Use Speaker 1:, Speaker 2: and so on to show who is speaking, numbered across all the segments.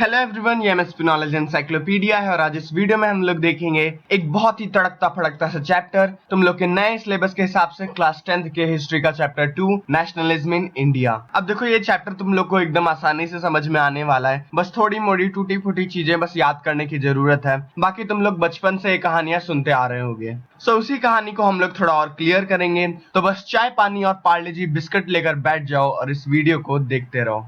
Speaker 1: Hello everyone, ये MSP knowledge encyclopedia है और आज इस वीडियो में हम लोग देखेंगे एक बहुत ही तड़कता फड़कता सा चैप्टर तुम लोग के नए सिलेबस के हिसाब से क्लास 10th के हिस्ट्री का चैप्टर 2 नेशनलिज्म इन इंडिया। अब देखो ये चैप्टर तुम लोग को एकदम आसानी से समझ में आने वाला है, बस थोड़ी मोड़ी टूटी फूटी चीजें बस याद करने की जरूरत है। बाकी तुम लोग बचपन से ये कहानियां सुनते आ रहे होंगे। सो उसी कहानी को हम लोग थोड़ा और क्लियर करेंगे, तो बस चाय पानी और पार्ले जी बिस्किट लेकर बैठ जाओ और इस वीडियो को देखते रहो।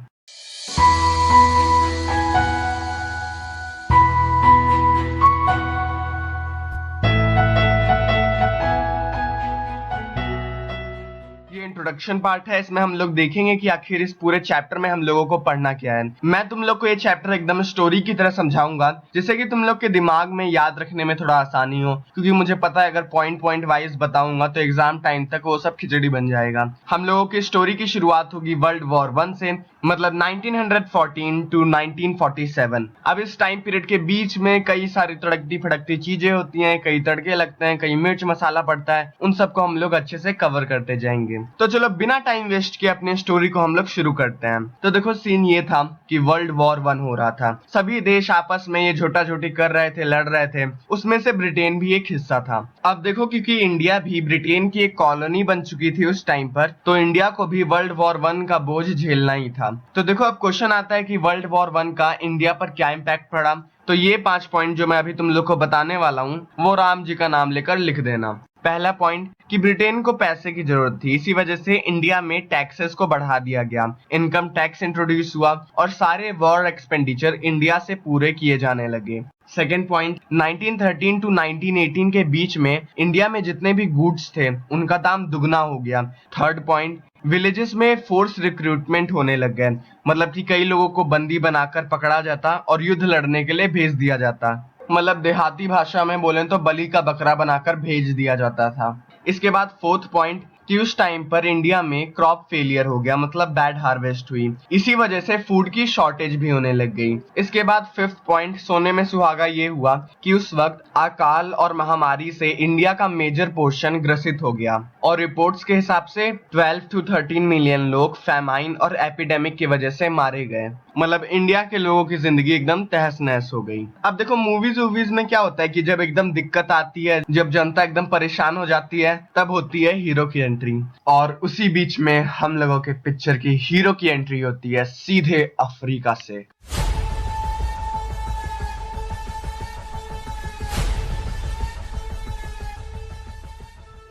Speaker 1: इंट्रोडक्शन पार्ट है, इसमें हम लोग देखेंगे कि आखिर इस पूरे चैप्टर में हम लोगों को पढ़ना क्या है। मैं तुम लोग को ये चैप्टर एकदम स्टोरी की तरह समझाऊंगा जिससे कि तुम लोग के दिमाग में याद रखने में थोड़ा आसानी हो, क्योंकि मुझे पता है अगर पॉइंट वाइज बताऊंगा तो एग्जाम टाइम तक वो सब खिचड़ी बन जाएगा। हम लोगों की स्टोरी की शुरुआत होगी वर्ल्ड वॉर 1 से, मतलब 1914 टू 1947। अब इस टाइम पीरियड के बीच में कई सारी तड़कती फड़कती चीजें होती हैं, कई तड़के लगते हैं, कई मिर्च मसाला पड़ता है, उन सबको हम लोग अच्छे से कवर करते जाएंगे। तो चलो बिना टाइम वेस्ट किए अपने स्टोरी को हम लोग शुरू करते हैं। तो देखो सीन ये था कि वर्ल्ड वॉर 1 हो रहा था, सभी देश आपस में ये झोटा झोटी कर रहे थे, लड़ रहे थे, उसमें से ब्रिटेन भी एक हिस्सा था। अब देखो क्योंकि इंडिया भी ब्रिटेन की एक कॉलोनी बन चुकी थी उस टाइम पर, तो इंडिया को भी वर्ल्ड वॉर 1 का बोझ झेलना ही था। तो देखो अब क्वेश्चन आता है कि वर्ल्ड वॉर 1 का इंडिया पर क्या इम्पैक्ट पड़ा। तो ये 5 पॉइंट जो मैं अभी तुम लोग को बताने वाला हूँ वो राम जी का नाम लेकर लिख देना। पहला पॉइंट कि ब्रिटेन को पैसे की जरूरत थी, इसी वजह से इंडिया में टैक्सेस को बढ़ा दिया गया, इनकम टैक्स इंट्रोड्यूस हुआ और सारे वॉर एक्सपेंडिचर इंडिया से पूरे किए जाने लगे। सेकेंड पॉइंट, 1913 टू 1918 के बीच में इंडिया में जितने भी गुड्स थे उनका दाम दुगना हो गया। थर्ड पॉइंट, विलेजेस में फोर्स रिक्रूटमेंट होने लग गए, मतलब कि कई लोगों को बंदी बनाकर पकड़ा जाता और युद्ध लड़ने के लिए भेज दिया जाता, मतलब देहाती भाषा में बोलें तो बलि का बकरा बनाकर भेज दिया जाता था। इसके बाद फोर्थ पॉइंट कि उस टाइम पर इंडिया में क्रॉप फेलियर हो गया, मतलब बैड हार्वेस्ट हुई, इसी वजह से फूड की शॉर्टेज भी होने लग गई। इसके बाद फिफ्थ पॉइंट सोने में सुहागा ये हुआ कि उस वक्त अकाल और महामारी से इंडिया का मेजर पोर्शन ग्रसित हो गया और रिपोर्ट्स के हिसाब से 12 टू 13 मिलियन लोग फैमाइन और एपिडेमिक की वजह से मारे गए, मतलब इंडिया के लोगों की जिंदगी एकदम तहस नहस हो गई। अब देखो मूवीज में क्या होता है कि जब एकदम दिक्कत आती है, जब जनता एकदम परेशान हो जाती है, तब होती है हीरो की एंट्री, और उसी बीच में हम लोगों के पिक्चर की हीरो की एंट्री होती है सीधे अफ्रीका से।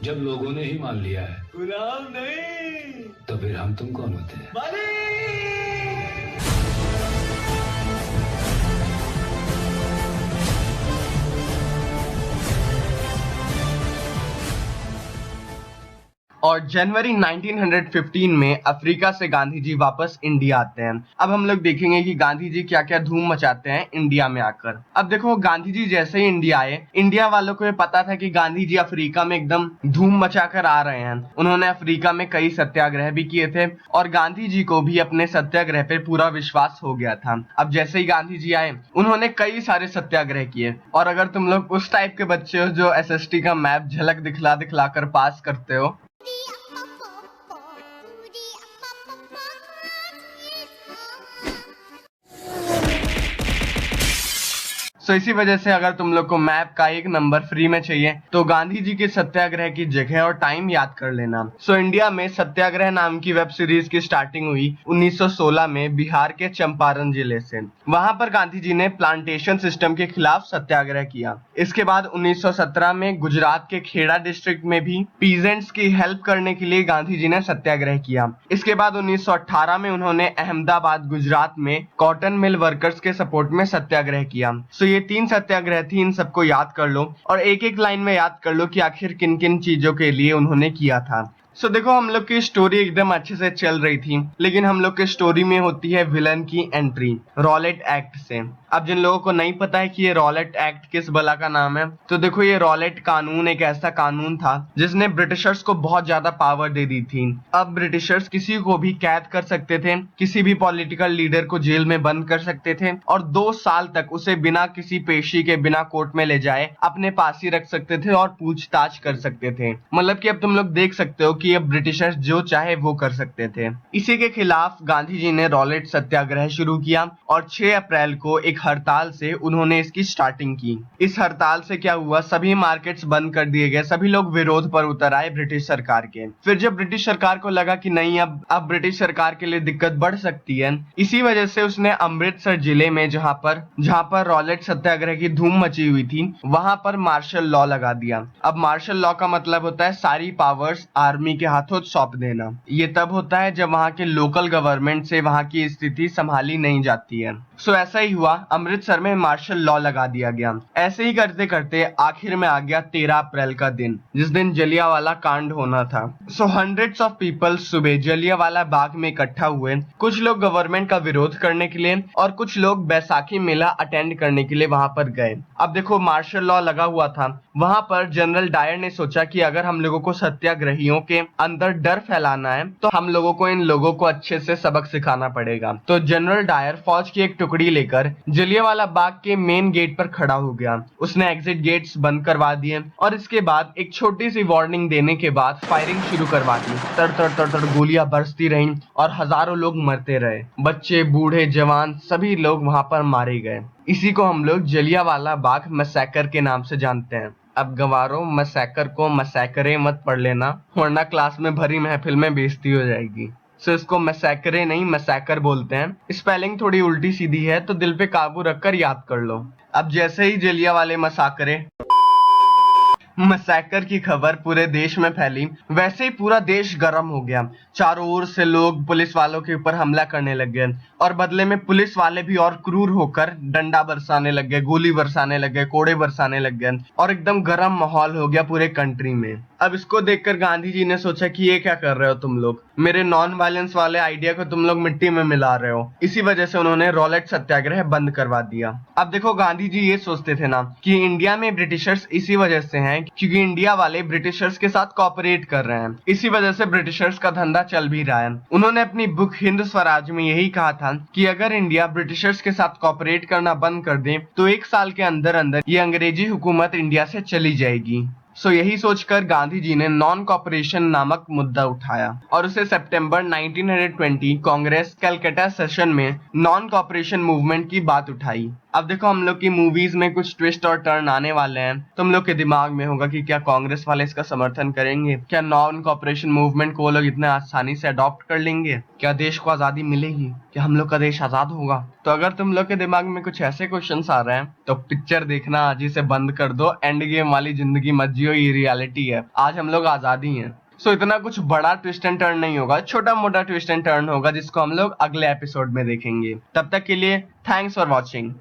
Speaker 2: जब लोगों ने ही मान लिया है
Speaker 3: गुलाम नहीं
Speaker 2: तो फिर हम तुम कौन होते हैं?
Speaker 1: और जनवरी 1915 में अफ्रीका से गांधी जी वापस इंडिया आते हैं। अब हम लोग देखेंगे कि गांधी जी क्या क्या धूम मचाते हैं इंडिया में आकर। अब देखो गांधी जी जैसे ही इंडिया आए, इंडिया वालों को ये पता था कि गांधी जी अफ्रीका में एकदम धूम मचाकर आ रहे हैं। उन्होंने अफ्रीका में कई सत्याग्रह भी किए थे और गांधी जी को भी अपने सत्याग्रह पे पूरा विश्वास हो गया था। अब जैसे ही गांधी जी आए उन्होंने कई सारे सत्याग्रह किए, और अगर तुम लोग उस टाइप के बच्चे हो जो एसएसटी का मैप झलक दिखला दिखला कर पास करते हो, तो इसी वजह से अगर तुम लोग को मैप का एक नंबर फ्री में चाहिए तो गांधी जी के सत्याग्रह की जगह और टाइम याद कर लेना। सो इंडिया में सत्याग्रह नाम की वेब सीरीज की स्टार्टिंग हुई 1916 में बिहार के चंपारण जिले से। वहां पर गांधी जी ने प्लांटेशन सिस्टम के खिलाफ सत्याग्रह किया। इसके बाद 1917 में गुजरात के खेड़ा डिस्ट्रिक्ट में भी पीजेंट्स की हेल्प करने के लिए गांधी जी ने सत्याग्रह किया। इसके बाद 1918 में उन्होंने अहमदाबाद गुजरात में कॉटन मिल वर्कर्स के सपोर्ट में सत्याग्रह किया। सो ये 3 सत्याग्रह थी, इन सबको याद कर लो और एक एक लाइन में याद कर लो कि आखिर किन किन चीजों के लिए उन्होंने किया था। सो देखो हम लोग की स्टोरी एकदम अच्छे से चल रही थी, लेकिन हम लोग के स्टोरी में होती है विलन की एंट्री रॉलेट एक्ट से। अब जिन लोगों को नहीं पता है कि ये रॉलेट एक्ट किस बला का नाम है, तो देखो ये रॉलेट कानून एक ऐसा कानून था जिसने ब्रिटिशर्स को बहुत ज्यादा पावर दे दी थी। अब ब्रिटिशर्स किसी को भी कैद कर सकते थे, किसी भी पॉलिटिकल लीडर को जेल में बंद कर सकते थे और 2 साल तक उसे बिना किसी पेशी के, बिना कोर्ट में ले जाए अपने पास ही रख सकते थे और पूछताछ कर सकते थे। मतलब कि अब तुम लोग देख सकते हो कि अब ब्रिटिशर्स जो चाहे वो कर सकते थे। इसी के खिलाफ गांधी जी ने रॉलेट सत्याग्रह शुरू किया और 6 अप्रैल को एक हड़ताल से उन्होंने इसकी स्टार्टिंग की। इस हड़ताल से क्या हुआ, सभी मार्केट्स बंद कर दिए गए, सभी लोग विरोध पर उतर आए ब्रिटिश सरकार के। फिर जब ब्रिटिश सरकार को लगा कि नहीं, अब ब्रिटिश सरकार के लिए दिक्कत बढ़ सकती है, इसी वजह से उसने अमृतसर जिले में जहां पर रॉलेट सत्याग्रह की धूम मची हुई थी, वहां पर मार्शल लॉ लगा दिया। अब मार्शल लॉ का मतलब होता है सारी पावर्स आर्मी के हाथों सौंप देना। ये तब होता है जब वहां के लोकल गवर्नमेंट से वहां की स्थिति संभाली नहीं जाती है। सो ऐसा ही हुआ, अमृतसर में मार्शल लॉ लगा दिया गया। ऐसे ही करते करते आखिर में आ गया 13 अप्रैल का दिन, जिस दिन जलियांवाला कांड होना था। सो हंड्रेड्स ऑफ पीपल सुबह जलियांवाला बाग में इकट्ठा हुए। कुछ लोग गवर्नमेंट का विरोध करने के लिए और कुछ लोग बैसाखी मेला अटेंड करने के लिए वहां पर गए। अब देखो, मार्शल लॉ लगा हुआ था, वहां पर जनरल डायर ने सोचा कि अगर हम लोगों को सत्याग्रहियों के अंदर डर फैलाना है तो हम लोगों को इन लोगों को अच्छे से सबक सिखाना पड़ेगा। तो जनरल डायर फौज की एक टुकड़ी लेकर जलियांवाला बाग के मेन गेट पर खड़ा हो गया। उसने एग्जिट गेट्स बंद करवा दिए और इसके बाद एक छोटी सी वार्निंग देने के बाद फायरिंग शुरू करवा दी। तड़ तड़ तड़ तड़ गोलियां बरसती रहीं और हजारों लोग मरते रहे। बच्चे, बूढ़े, जवान सभी लोग वहां पर मारे गए। इसी को हम लोग जलियांवाला बाग मैसेकर के नाम से जानते हैं। अब गवारों, मैसेकर को मैसेकरे मत पढ़ लेना, वरना क्लास में भरी महफिल में बेइज्जती हो जाएगी। सो इसको मैसेकरे नहीं मैसेकर बोलते हैं। स्पेलिंग थोड़ी उल्टी सीधी है तो दिल पे काबू रखकर याद कर लो। अब जैसे ही जलियांवाले मैसेकर की खबर पूरे देश में फैली, वैसे ही पूरा देश गर्म हो गया। चारों ओर से लोग पुलिस वालों के ऊपर हमला करने लग गए और बदले में पुलिस वाले भी और क्रूर होकर डंडा बरसाने लग गए, गोली बरसाने लग गए, कोड़े बरसाने लग गए और एकदम गर्म माहौल हो गया पूरे कंट्री में। अब इसको देखकर गांधी जी ने सोचा कि ये क्या कर रहे हो तुम लोग, मेरे नॉन वायलेंस वाले आइडिया को तुम लोग मिट्टी में मिला रहे हो। इसी वजह से उन्होंने रॉलेट सत्याग्रह बंद करवा दिया। अब देखो, गांधी जी ये सोचते थे ना कि इंडिया में ब्रिटिशर्स इसी वजह से हैं क्योंकि इंडिया वाले ब्रिटिशर्स के साथ कोऑपरेट कर रहे हैं, इसी वजह से ब्रिटिशर्स का धंधा चल भी रहा है। उन्होंने अपनी बुक हिंद स्वराज में यही कहा था कि अगर इंडिया ब्रिटिशर्स के साथ कोऑपरेट करना बंद कर दे तो 1 साल के अंदर अंदर ये अंग्रेजी हुकूमत इंडिया से चली जाएगी। सो यही सोचकर गांधी जी ने नॉन कॉपरेशन नामक मुद्दा उठाया और उसे सितंबर 1920 कांग्रेस कलकत्ता सेशन में नॉन कॉपरेशन मूवमेंट की बात उठाई। अब देखो, हम लोग की मूवीज में कुछ ट्विस्ट और टर्न आने वाले हैं। तुम लोग के दिमाग में होगा कि क्या कांग्रेस वाले इसका समर्थन करेंगे, क्या नॉन कॉपरेशन मूवमेंट को वो लोग इतने आसानी से अडॉप्ट कर लेंगे, क्या देश को आजादी मिलेगी, क्या हम लोग का देश आजाद होगा। तो अगर तुम लोग के दिमाग में कुछ ऐसे क्वेश्चंस आ रहे हैं तो पिक्चर देखना आज ही से बंद कर दो। एंड गेम वाली जिंदगी मत जियो, ये रियलिटी है। आज हम लोग आजादी हैं। सो इतना कुछ बड़ा ट्विस्ट एंड टर्न नहीं होगा, छोटा मोटा ट्विस्ट एंड टर्न होगा जिसको हम लोग अगले एपिसोड में देखेंगे। तब तक के लिए थैंक्स फॉर वॉचिंग।